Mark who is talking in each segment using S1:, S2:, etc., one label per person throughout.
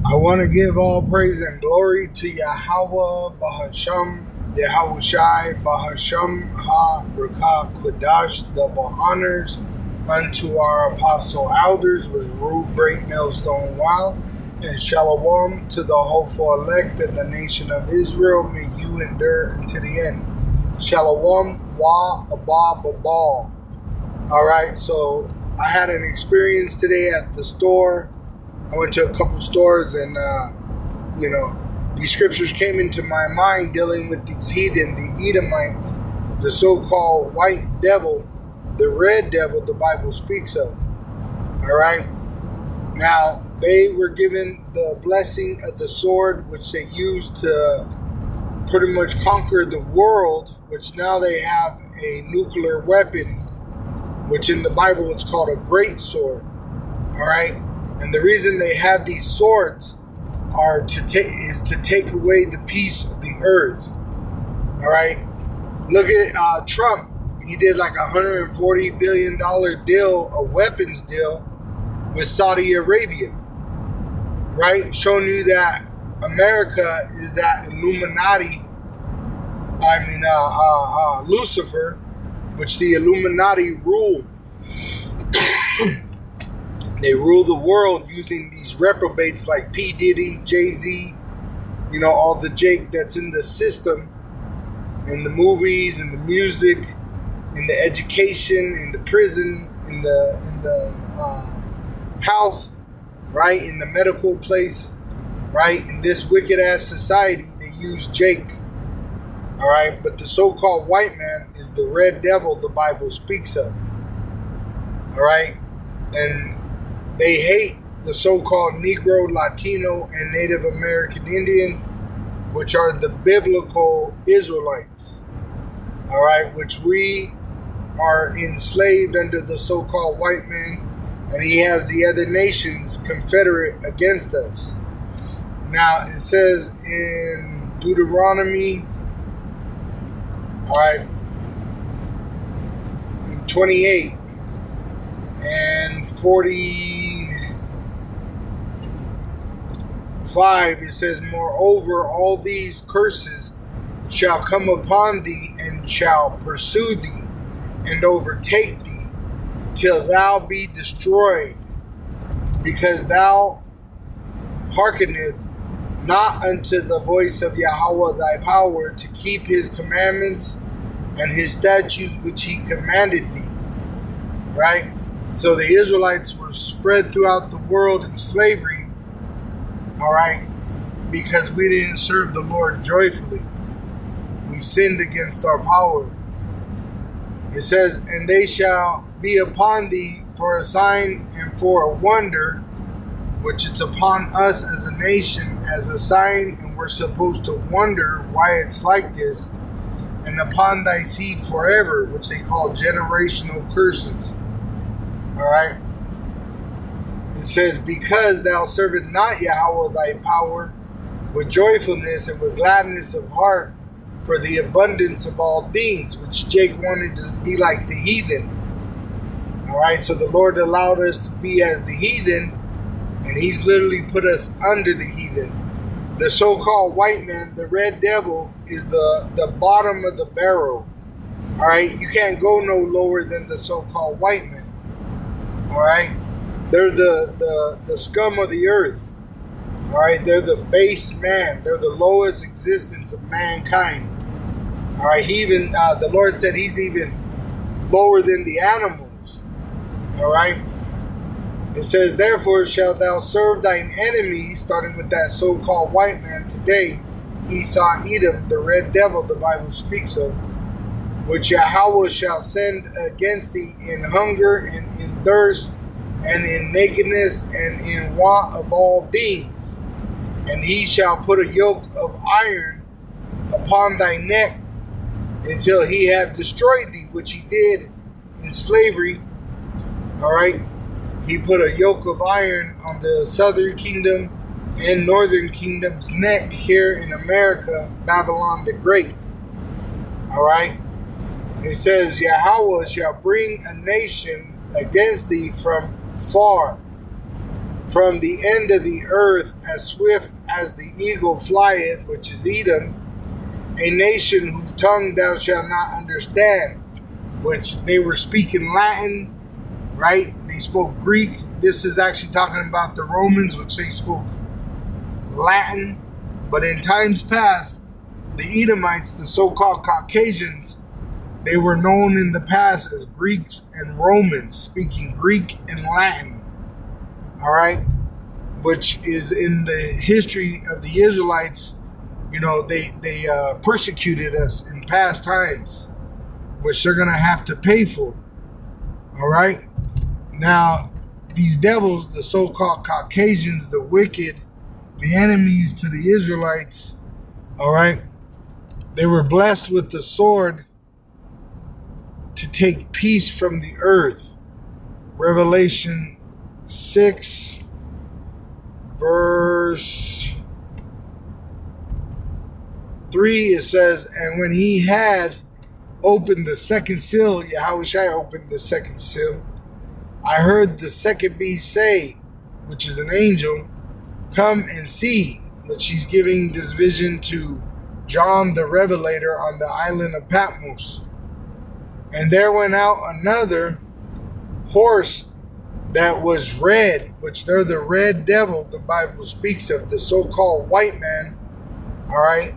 S1: I want to give all praise and glory to Yahweh Bahasham, Yahushai Bahasham Ha Rakah Quadash, double honors unto our apostle elders, was ruled great millstone while, and shalom to the hopeful elect of the nation of Israel. May you endure unto the end. Shalom wa abba babal. All right, so I had an experience today at the store. I went to a couple stores and, these scriptures came into my mind dealing with these heathen, the Edomite, the so-called white devil, the red devil the Bible speaks of. All right. Now, they were given the blessing of the sword, which they used to pretty much conquer the world, which now they have a nuclear weapon, which in the Bible it's called a great sword. All right. And the reason they have these swords is to take away the peace of the earth. All right. Look at Trump. He did like $140 billion deal, a weapons deal with Saudi Arabia. Right? Showing you that America is that Illuminati. Lucifer, which the Illuminati rule. They rule the world using these reprobates like P. Diddy, Jay-Z, all the Jake that's in the system, in the movies, in the music, in the education, in the prison, in the house, right? In the medical place, right? In this wicked-ass society, they use Jake, all right? But the so-called white man is the red devil the Bible speaks of, all right? And they hate the so-called Negro, Latino, and Native American Indian, which are the biblical Israelites, all right, which we are enslaved under the so-called white man, and he has the other nations confederate against us. Now, it says in Deuteronomy, all right, in 28 and 45, it says, moreover, all these curses shall come upon thee, and shall pursue thee, and overtake thee, till thou be destroyed, because thou hearkeneth not unto the voice of Yahweh thy power, to keep his commandments and his statutes which he commanded thee. Right? So the Israelites were spread throughout the world in slavery, all right, because we didn't serve the Lord joyfully. We sinned against our power. It says, and they shall be upon thee for a sign and for a wonder, which is upon us as a nation as a sign, and we're supposed to wonder why it's like this, and upon thy seed forever, which they call generational curses. All right. It says, because thou servest not Yahweh thy power with joyfulness and with gladness of heart for the abundance of all things, which Jake wanted to be like the heathen. All right. So the Lord allowed us to be as the heathen, and he's literally put us under the heathen. The so-called white man, the red devil, is the bottom of the barrel. All right. You can't go no lower than the so-called white man. All right, they're the scum of the earth. All right, they're the base man. They're the lowest existence of mankind. All right, the Lord said he's even lower than the animals. All right, it says, therefore shalt thou serve thine enemies, starting with that so-called white man today, Esau, Edom, the red devil the Bible speaks of, which Yahweh shall send against thee in hunger and in thirst and in nakedness and in want of all things. And he shall put a yoke of iron upon thy neck until he have destroyed thee, which he did in slavery. All right. He put a yoke of iron on the southern kingdom and northern kingdom's neck here in America, Babylon the Great. All right. It says, Yahweh shall bring a nation against thee from far, from the end of the earth, as swift as the eagle flieth, which is Edom, a nation whose tongue thou shalt not understand, which they were speaking Latin, right? They spoke Greek. This is actually talking about the Romans, which they spoke Latin. But in times past, the Edomites, the so-called Caucasians, they were known in the past as Greeks and Romans, speaking Greek and Latin, all right? Which is in the history of the Israelites, you know, they persecuted us in past times, which they're going to have to pay for, all right? Now, these devils, the so-called Caucasians, the wicked, the enemies to the Israelites, all right, they were blessed with the sword to take peace from the earth. Revelation 6, verse 3, it says, and when he had opened the second seal, Yahushua opened the second seal, I heard the second beast say, which is an angel, come and see, which he's giving this vision to John the Revelator on the island of Patmos. And there went out another horse that was red, which they're the red devil the Bible speaks of, the so-called white man, all right?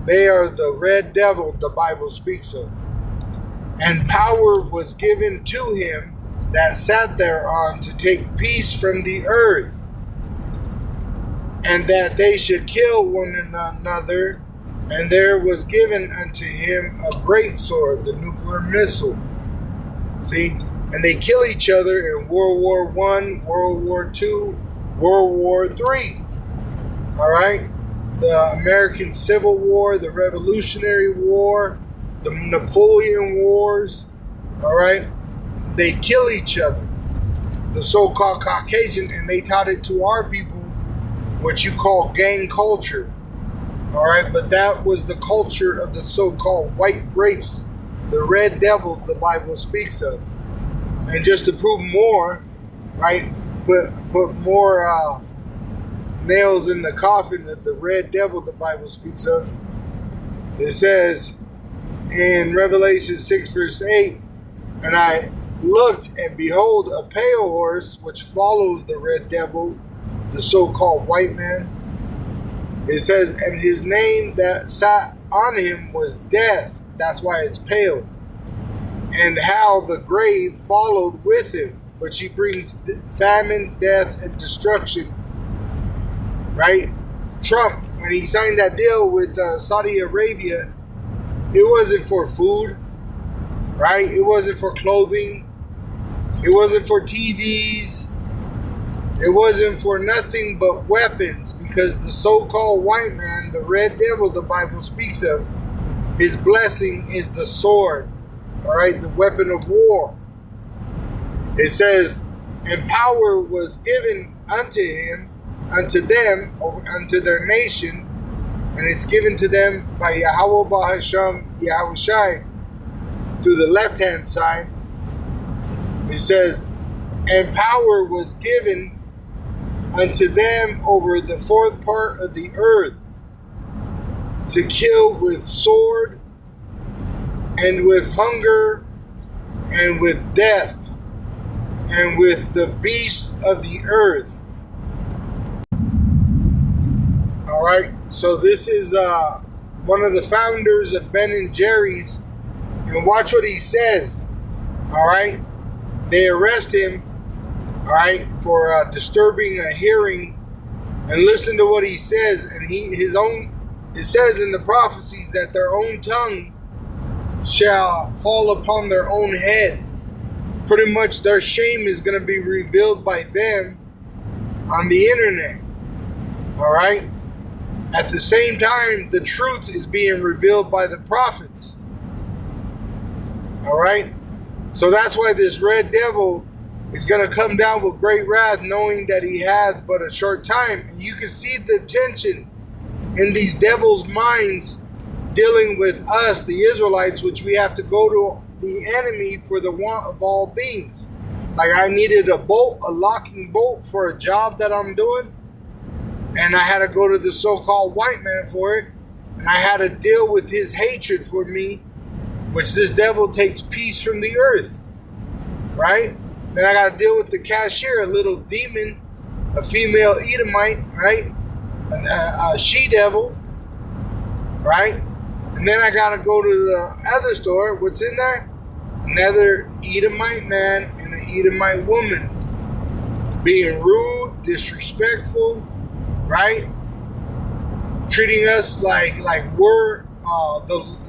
S1: They are the red devil the Bible speaks of. And power was given to him that sat thereon to take peace from the earth, and that they should kill one another. And there was given unto him a great sword, the nuclear missile. See? And they kill each other in World War I, World War II, World War III. All right? The American Civil War, the Revolutionary War, the Napoleon Wars. All right? They kill each other. The so-called Caucasian, and they taught it to our people, what you call gang culture. All right, but that was the culture of the so-called white race, the red devils the Bible speaks of. And just to prove more, right, put more nails in the coffin of the red devil the Bible speaks of, it says in Revelation 6, verse 8, and I looked, and behold, a pale horse, which follows the red devil, the so-called white man. It says, and his name that sat on him was Death. That's why it's pale. And how the grave followed with him, which he brings famine, death, and destruction. Right? Trump, when he signed that deal with Saudi Arabia, it wasn't for food, right? It wasn't for clothing. It wasn't for TVs. It wasn't for nothing but weapons, because the so-called white man, the red devil the Bible speaks of, his blessing is the sword, all right, the weapon of war. It says, and power was given unto him, unto them, unto their nation, and it's given to them by Yahweh Bahasham, Yahushai, to the left-hand side. It says, and power was given unto them over the fourth part of the earth, to kill with sword, and with hunger, and with death, and with the beasts of the earth. All right, so this is one of the founders of Ben and Jerry's, and watch what he says. All right, they arrest him, all right, for disturbing a hearing, and listen to what he says. And it says in the prophecies that their own tongue shall fall upon their own head. Pretty much their shame is going to be revealed by them on the internet. All right. At the same time, the truth is being revealed by the prophets. All right. So that's why this red devil is going to come down with great wrath, knowing that he hath but a short time. And you can see the tension in these devils' minds dealing with us, the Israelites, which we have to go to the enemy for the want of all things. Like I needed a bolt, a locking bolt for a job that I'm doing, and I had to go to the so-called white man for it, and I had to deal with his hatred for me, which this devil takes peace from the earth, right? Then I got to deal with the cashier, a little demon, a female Edomite, right? A she-devil, right? And then I got to go to the other store. What's in there? Another Edomite man and an Edomite woman being rude, disrespectful, right? Treating us like we're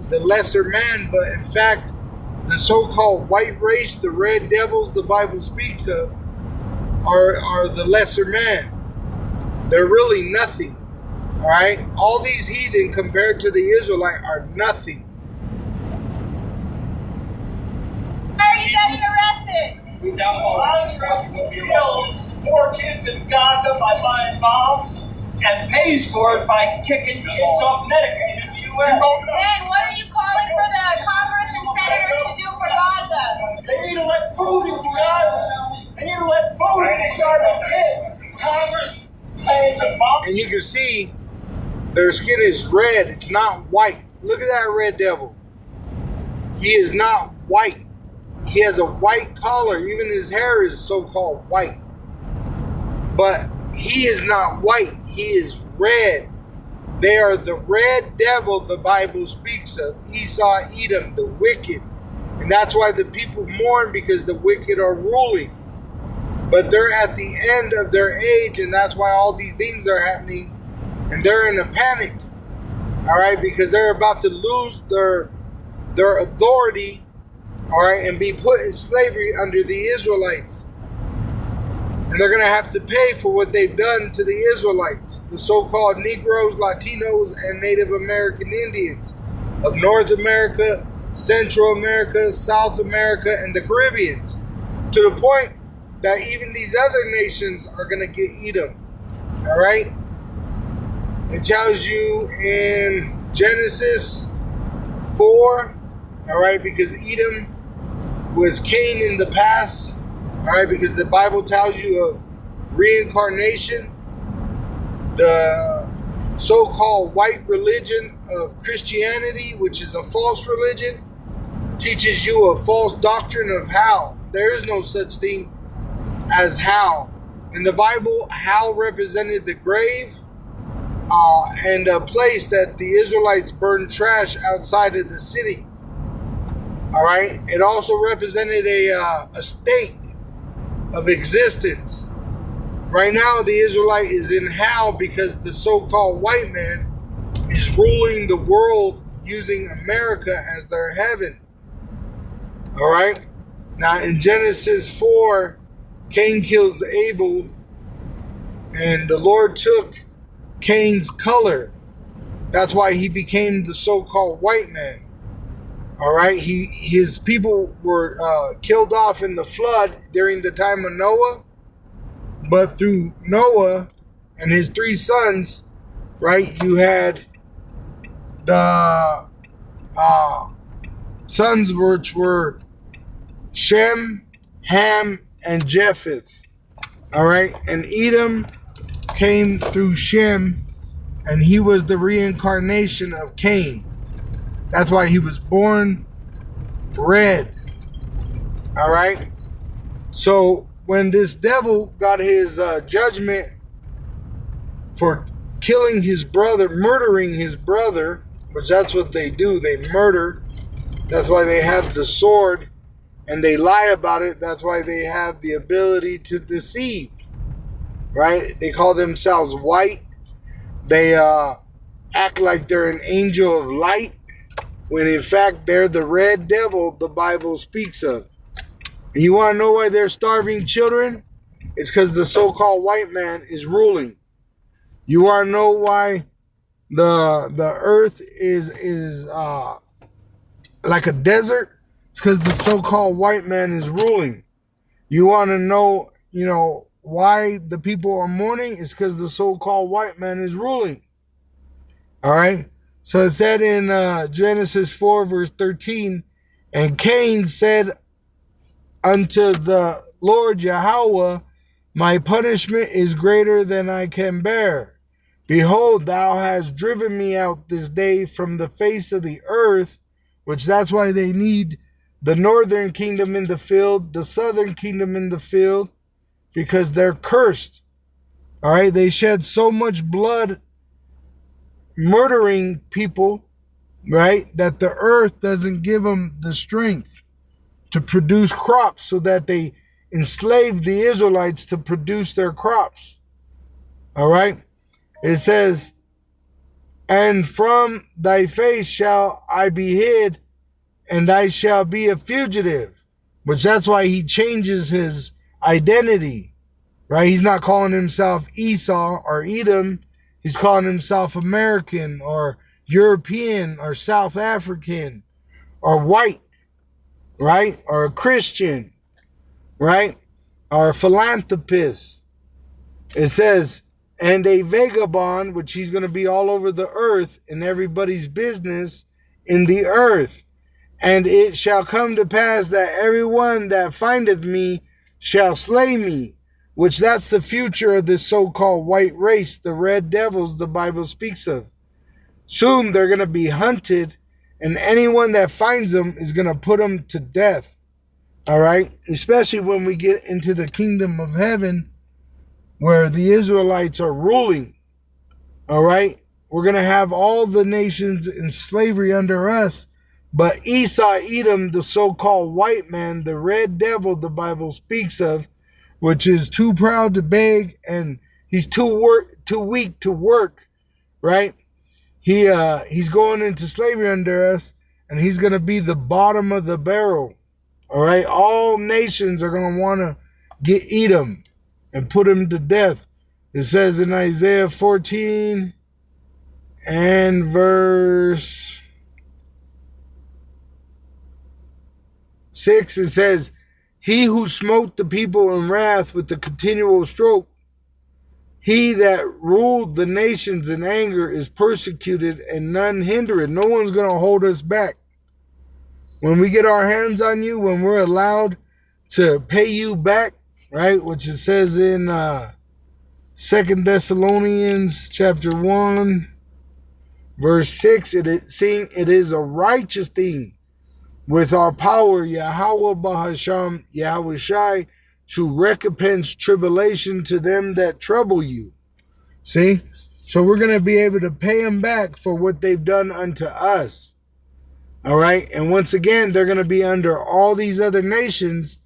S1: the lesser man, but in fact, the so-called white race, the red devils the Bible speaks of, are the lesser man. They're really nothing. All right? All these heathen compared to the Israelite are nothing.
S2: Why are you getting arrested?
S3: We now kills 4 kids in Gaza by buying bombs and pays for it by kicking kids off Medicaid in the U.S.
S2: Then what are you calling for the Congress and senators to do for Gaza?
S3: They need to let food into Gaza. They need to let food into starving kids. Congress pays a bomb.
S1: And you can see their skin is red. It's not white. Look at that red devil. He is not white. He has a white collar. Even his hair is so-called white. But he is not white. He is red. They are the red devil the Bible speaks of. Esau, Edom, the wicked. And that's why the people mourn, because the wicked are ruling. But they're at the end of their age, and that's why all these things are happening. And they're in a panic. All right, because they're about to lose their authority, all right, and be put in slavery under the Israelites. And they're going to have to pay for what they've done to the Israelites, the so-called Negroes, Latinos, and Native American Indians of North America, Central America, South America, and the Caribbeans, to the point that even these other nations are going to get Edom. All right? It tells you in Genesis 4, all right, because Edom was Cain in the past, all right, because the Bible tells you of reincarnation. The so-called white religion of Christianity, which is a false religion, teaches you a false doctrine of hell. There is no such thing as hell. In the Bible, hell represented the grave and a place that the Israelites burned trash outside of the city. All right. It also represented a state of existence. Right now, the Israelite is in hell because the so-called white man is ruling the world using America as their heaven. All right. Now, in Genesis 4, Cain kills Abel, and the Lord took Cain's color. That's why he became the so-called white man. All right, his people were killed off in the flood during the time of Noah, but through Noah and his 3 sons, right, you had the sons which were Shem, Ham, and Japheth. All right, and Edom came through Shem, and he was the reincarnation of Cain. That's why he was born red. All right. So when this devil got his judgment for killing his brother, murdering his brother, which that's what they do, they murder. That's why they have the sword, and they lie about it. That's why they have the ability to deceive. Right? They call themselves white. They act like they're an angel of light, when in fact they're the red devil the Bible speaks of. And you want to know why they're starving children? It's because the so-called white man is ruling. You want to know why the earth is like a desert? It's because the so-called white man is ruling. You want to know, why the people are mourning? It's because the so-called white man is ruling. All right? So it said in Genesis 4, verse 13, and Cain said unto the, Lord Yahweh, my punishment is greater than I can bear. Behold, thou hast driven me out this day from the face of the earth, which that's why they need the northern kingdom in the field, the southern kingdom in the field, because they're cursed. All right, they shed so much blood murdering people, right, that the earth doesn't give them the strength to produce crops, so that they enslaved the Israelites to produce their crops. All right, it says, and from thy face shall I be hid, and I shall be a fugitive, which that's why he changes his identity, right? He's not calling himself Esau or Edom. He's calling himself American or European or South African or white, right? Or a Christian, right? Or a philanthropist. It says, and a vagabond, which he's going to be all over the earth in everybody's business in the earth. And it shall come to pass that everyone that findeth me shall slay me, which that's the future of this so-called white race, the red devils the Bible speaks of. Soon they're going to be hunted, and anyone that finds them is going to put them to death. All right? Especially when we get into the kingdom of heaven, where the Israelites are ruling. All right? We're going to have all the nations in slavery under us. But Esau, Edom, the so-called white man, the red devil the Bible speaks of, which is too proud to beg and he's too weak to work, right? He's going into slavery under us, and he's going to be the bottom of the barrel. All right? All nations are going to want to eat him and put him to death. It says in Isaiah 14 and verse 6, it says, he who smote the people in wrath with the continual stroke, he that ruled the nations in anger is persecuted, and none hinder it. No one's going to hold us back. When we get our hands on you, when we're allowed to pay you back, right, which it says in 2 Thessalonians chapter 1, verse 6, it is a righteous thing with our power, Yahweh Bahasham, Yahweh Shai, to recompense tribulation to them that trouble you. See? So we're going to be able to pay them back for what they've done unto us. All right? And once again, they're going to be under all these other nations,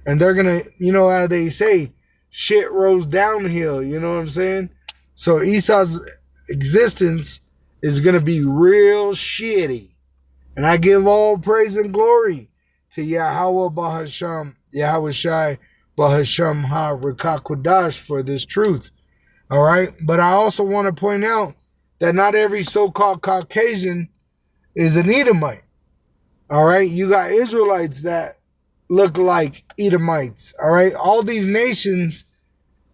S1: and they're going to, you know how they say, shit rolls downhill, you know what I'm saying? So Esau's existence is going to be real shitty. And I give all praise and glory to Yahweh Bahasham, Yahweh Shai Bahasham Ha Rekakwadash for this truth. All right. But I also want to point out that not every so-called Caucasian is an Edomite. All right. You got Israelites that look like Edomites. All right. All these nations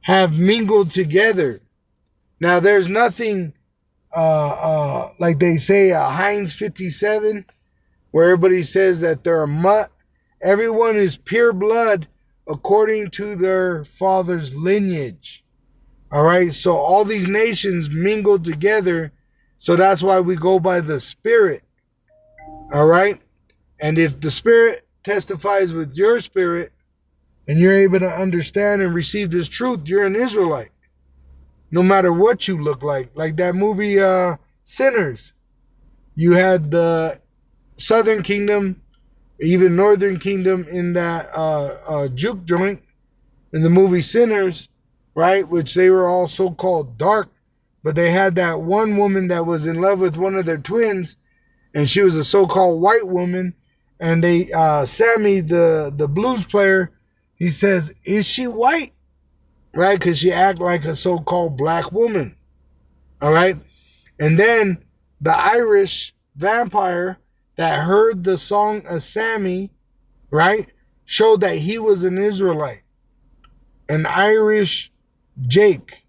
S1: have mingled together. Now, there's nothing like they say, Heinz 57, where everybody says that they're a mutt. Everyone is pure blood according to their father's lineage. All right, so all these nations mingled together, so that's why we go by the Spirit. All right, and if the Spirit testifies with your spirit, and you're able to understand and receive this truth, you're an Israelite. No matter what you look like that movie Sinners. You had the Southern Kingdom, even Northern Kingdom in that juke joint in the movie Sinners, right? Which they were all so-called dark, but they had that one woman that was in love with one of their twins, and she was a so-called white woman, and they Sammy, the blues player, he says, is she white? Right? Because she act like a so-called black woman. All right? And then the Irish vampire that heard the song of Sammy, right, showed that he was an Israelite, an Irish Jake.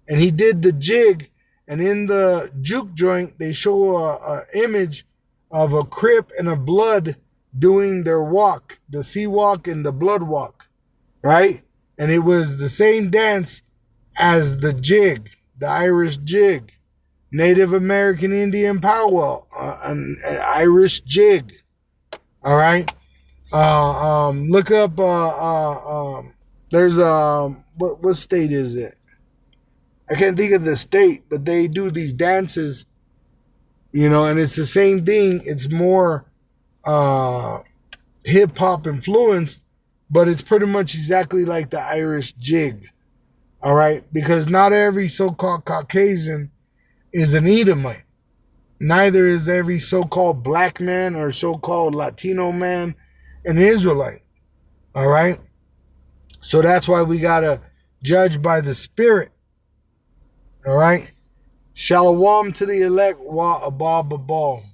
S1: And he did the jig, and in the juke joint, they show an image of a Crip and a Blood doing their walk, the sea walk and the blood walk. right? And it was the same dance as the jig, the Irish jig, Native American Indian powwow, an Irish jig. All right. Look up. There's what state is it? I can't think of the state, but they do these dances, and it's the same thing. It's more hip hop influenced, but it's pretty much exactly like the Irish jig. All right, because not every so-called Caucasian is an Edomite. Neither is every so-called black man or so-called Latino man an Israelite. All right, so that's why we gotta judge by the spirit. All right. Shalom to the elect, wa abab abal.